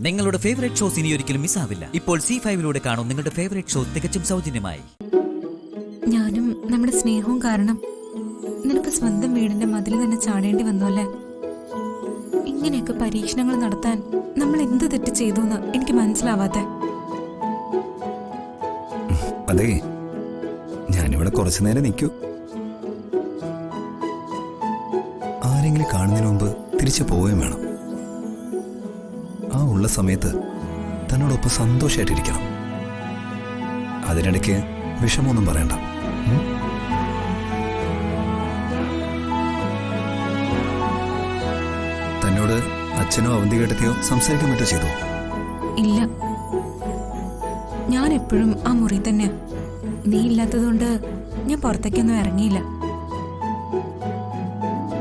നിങ്ങളുടെ favourite shows ഇനി ഒരിക്കലും മിസ്സാവില്ല. ഇപ്പോൾ C5 കാണും നിങ്ങളുടെ ഫേവറേറ്റ് ഷോ തികച്ചും സൗജന്യമായി. ഞാനും നമ്മുടെ സ്നേഹവും കാരണം നിനക്ക് സ്വന്തം വീടിന്റെ മതിൽ തന്നെ ചാടേണ്ടി വന്നോല്ലേ. ഇങ്ങനെയൊക്കെ പരീക്ഷണങ്ങൾ നടത്താൻ നമ്മൾ എന്ത് തെറ്റ് ചെയ്തു എന്ന് എനിക്ക് മനസ്സിലാവാത്തെ. അതെ, ഞാനിവിടെ കുറച്ചു നേരം നിൽക്കൂ. ആരെങ്കിലും കാണുന്നതിന് മുമ്പ് തിരിച്ചു പോവുകയും വേണം. ആ ഉള്ള സമയത്ത് തന്നോടൊപ്പം സന്തോഷമായിട്ടിരിക്കണം. അതിനിടയ്ക്ക് വിഷമമൊന്നും പറയണ്ട. തന്നോട് അച്ഛനോ അവന്തികേട്ടത്തെയോ സംസാരിക്കാൻ പറ്റോ ചെയ്തോ? ഇല്ല, ഞാൻ എപ്പോഴും ആ മുറി തന്നെയാ. നീ ഇല്ലാത്തതുകൊണ്ട് ഞാൻ പുറത്തേക്കൊന്നും ഇറങ്ങിയില്ല.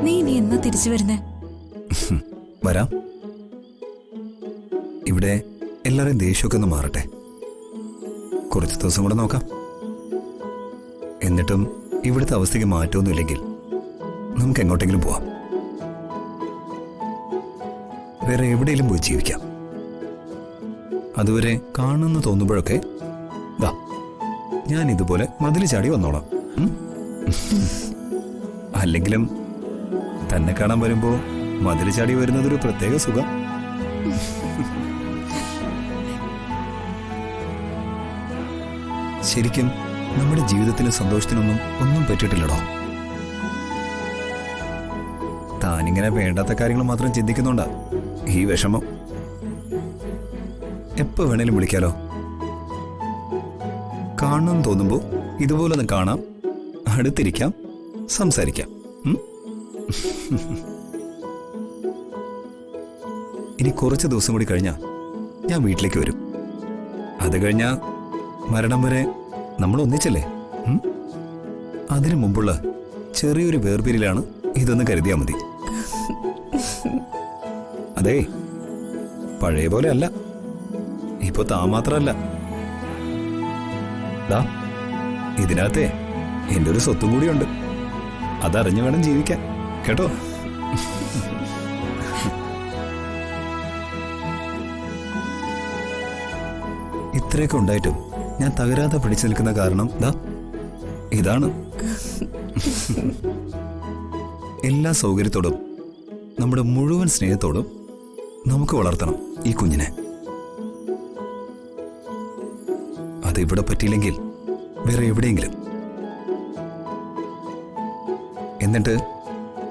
നീ എന്നാ തിരിച്ചു വരുന്നേ? വരാം. ഇവിടെ എല്ലാവരും ദേഷ്യമൊക്കെ ഒന്ന് മാറട്ടെ. കുറച്ച് ദിവസം കൂടെ നോക്കാം. എന്നിട്ടും ഇവിടുത്തെ അവസ്ഥയ്ക്ക് മാറ്റമൊന്നുമില്ലെങ്കിൽ നമുക്ക് എങ്ങോട്ടെങ്കിലും പോവാം. വേറെ എവിടെയെങ്കിലും പോയി ജീവിക്കാം. അതുവരെ കാണുന്നു തോന്നുമ്പോഴൊക്കെ ദാ ഞാൻ ഇതുപോലെ മതിൽ ചാടി വന്നോളാം. അല്ലെങ്കിലും തന്നെ കാണാൻ വരുമ്പോ മതിൽ ചാടി വരുന്നതൊരു പ്രത്യേക സുഖം. ശരിക്കും നമ്മുടെ ജീവിതത്തിലും സന്തോഷത്തിനൊന്നും ഒന്നും പറ്റിയിട്ടില്ലടോ. താനിങ്ങനെ വേണ്ടാത്ത കാര്യങ്ങൾ മാത്രം ചിന്തിക്കുന്നുണ്ടാ ഈ വിഷമം. എപ്പോ വേണേലും വിളിക്കാലോ. കാണണം തോന്നുമ്പോ ഇതുപോലൊന്ന് കാണാം, അടുത്തിരിക്കാം, സംസാരിക്കാം. ഇനി കുറച്ച് ദിവസം കൂടി കഴിഞ്ഞാ ഞാൻ വീട്ടിലേക്ക് വരും. അത് കഴിഞ്ഞാ മരണം വരെ നമ്മൾ ഒന്നിച്ചല്ലേ. അതിനു മുമ്പുള്ള ചെറിയൊരു വേർപിരിലാണ് ഇതൊന്ന് കരുതിയാ മതി. അതെ, പഴയ പോലെ അല്ല. ഇപ്പൊ താ മാത്രല്ല, ദാ ഇതിനകത്തെ എന്റെ ഒരു സ്വത്തും കൂടിയുണ്ട്. അതറിഞ്ഞു വേണം ജീവിക്കാൻ, കേട്ടോ? ഇത്രയൊക്കെ ഉണ്ടായിട്ടും ഞാൻ തകരാതെ പിടിച്ചു നിൽക്കുന്ന കാരണം ദാ ഇതാണ്. എല്ലാ സൗകര്യത്തോടും നമ്മുടെ മുഴുവൻ സ്നേഹത്തോടും നമുക്ക് വളർത്തണം ഈ കുഞ്ഞിനെ. അത് ഇവിടെ പറ്റിയില്ലെങ്കിൽ വേറെ എവിടെയെങ്കിലും. എന്നിട്ട്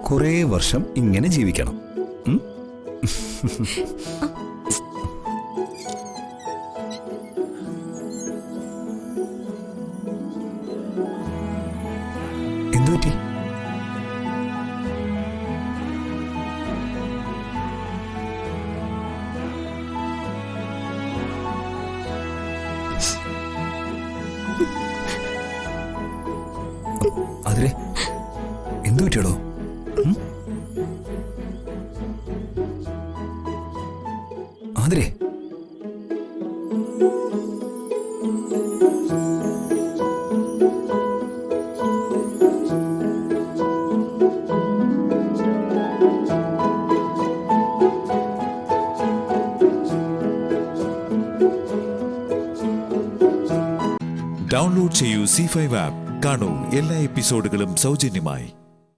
കുറേ വർഷം ഇങ്ങനെ ജീവിക്കണം. എന്തുപറ്റി? അതിരെ എന്തു പറ്റിയടോ? അതിരെ ഡൗൺലോഡ് ചെയ്യൂ C5 ആപ്പ്. കാണൂ എല്ലാ എപ്പിസോഡുകളും സൗജന്യമായി.